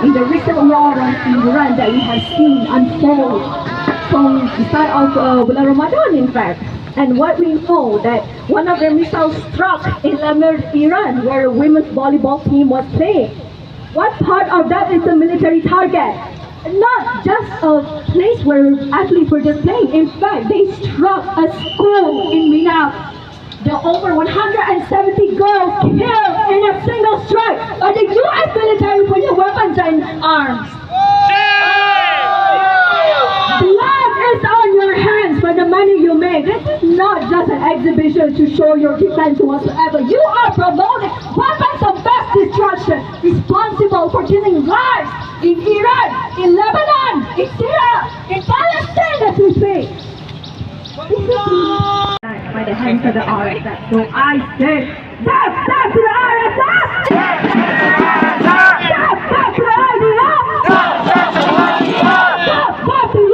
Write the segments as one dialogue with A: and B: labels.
A: In the recent war in Iran that we have seen unfold from the start of Ramadan, in fact, and what we know that one of their missiles struck in Iran, where a women's volleyball team was playing. What part of that is a military target? Not just a place where athletes were just playing. In fact, they struck a school in Mina. There are over 170 girls killed in a single strike by the U.S. military putting weapons and arms. Blood is on your hands for the money you make. This is not just an exhibition to show your defense whatsoever. You are promoting weapons of mass destruction responsible for killing lives in Iran, in Lebanon, in Syria, in Palestine as we speak. This is by the hands of the RSF. So I say, death to the RSF! Death to the IDF! Death to the IDF! Death to the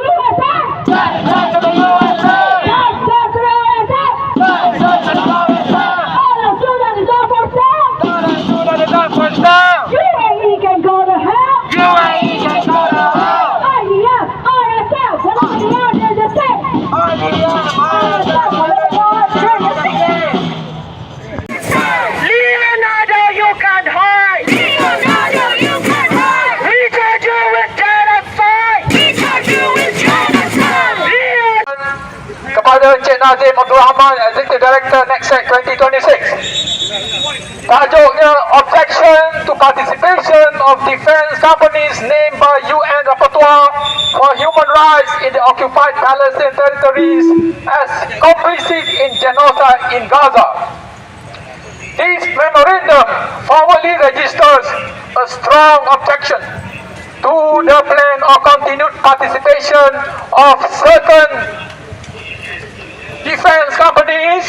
A: USA! Death to the USA! Death to the RSF! Death to the RSF! All of Sudan is not for sale! All of Sudan is not for sale! UAE can go to hell! UAE can go to hell! IDF, RSF, what are the orders to say? IDF, RSF, what are the orders to say? Leonardo, you can't hide! Leonardo, you can't hide! We charge you with genocide! We charge you with genocide!
B: Kepada Encik Nazim Abdul Rahman, Executive Director Natsec 2026. Tajuknya Objection to Participation of Defense Companies named by UN Rapporteur for Human Rights in the Occupied Palestinian Territories as complicit in genocide in Gaza. This memorandum formally registers a strong objection to the planned or continued participation of certain defense companies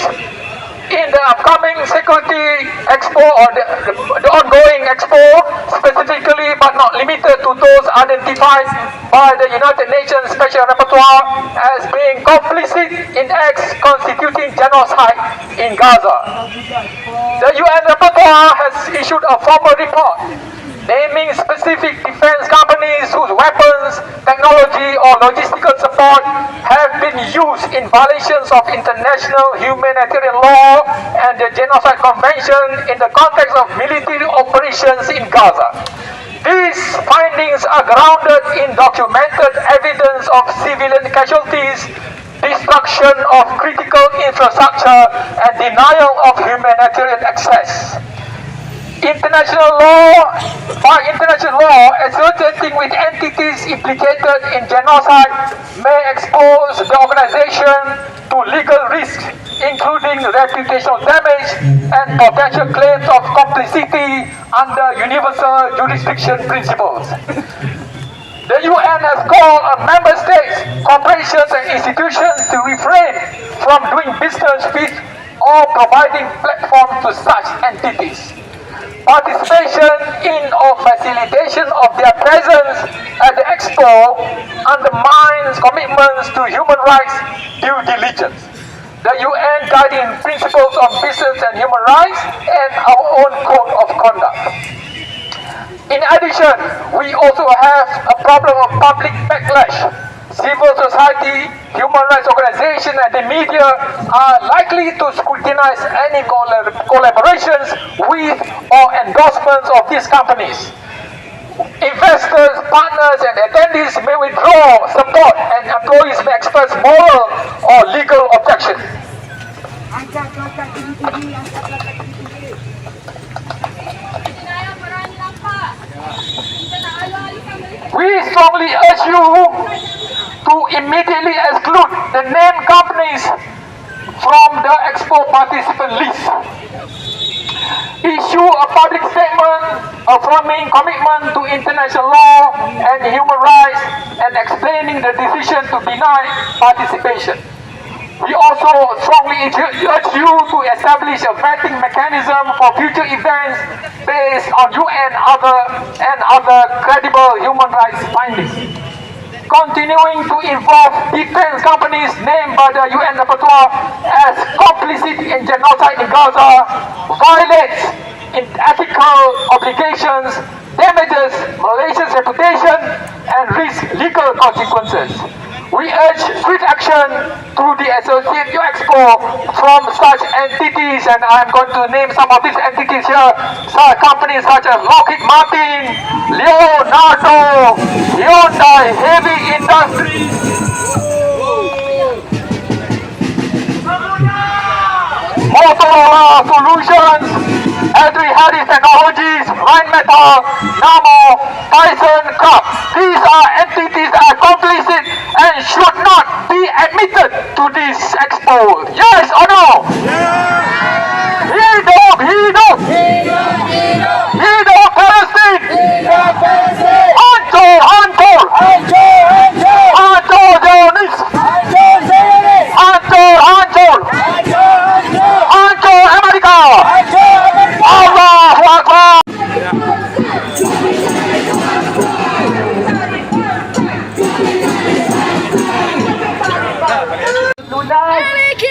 B: in the upcoming security expo or the ongoing expo, specifically but not limited to those identified by the United Nations Special Rapporteur as being complicit in acts constituting genocide in Gaza. The UN Rapporteur has issued a formal report naming specific defense companies whose weapons, technology or logistical support have been used in violations of international humanitarian law and the Genocide Convention in the context of military operations in Gaza. These findings are grounded in documented evidence of civilian casualties, destruction of critical infrastructure and denial of humanitarian access. International law associating with entities implicated in genocide may expose the organization to legal risks, including reputational damage and potential claims of complicity under universal jurisdiction principles. The UN has called on member states, corporations and institutions to refrain from doing business with or providing platforms to such entities. Participation in or facilitation of their presence at the expo undermines commitments to human rights due diligence, the UN guiding principles on business and human rights, and our own code of conduct. In addition, we also have a problem of public backlash, civil society, human rights organizations and the media are likely to scrutinize any collaborations with or endorsements of these companies. Investors, partners and attendees may withdraw support and employees may express moral or legal objections. We strongly urge you to immediately exclude the named companies from the Expo participant list. Issue a public statement affirming commitment to international law and human rights and explaining the decision to deny participation. We also strongly urge you to establish a vetting mechanism for future events based on UN and other credible human rights findings. Continuing to involve defense companies named by the UN Rapporteur as complicit in genocide in Gaza violates ethical obligations, damages Malaysia's reputation and risks legal consequences. We urge swift action through the Associate Expo from such entities, and I'm going to name some of these entities here. Companies such as Lockheed Martin, Leonardo, Hyundai Heavy Industries, Motorola Solutions, Edry Harris Technologies, Rheinmetall, Namo, Tyson, Kraft. These are entities that are complicit and should not be admitted to this expo. Yes or no? Yes! Hidup! Hidup! Hidup Palestine! Hancur! Hancur! Hancur Zionis! Hancur! Hancur! Hancur Amerika! Allahu Akbar!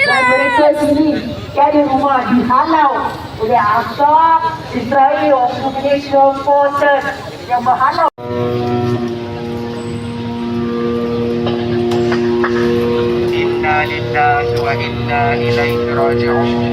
A: Dan mereka sendiri tiada rumah dihalau oleh asap Israel Occupation Forces yang menghalau.
C: Inna lillahi wa inna ilaihi raji'un.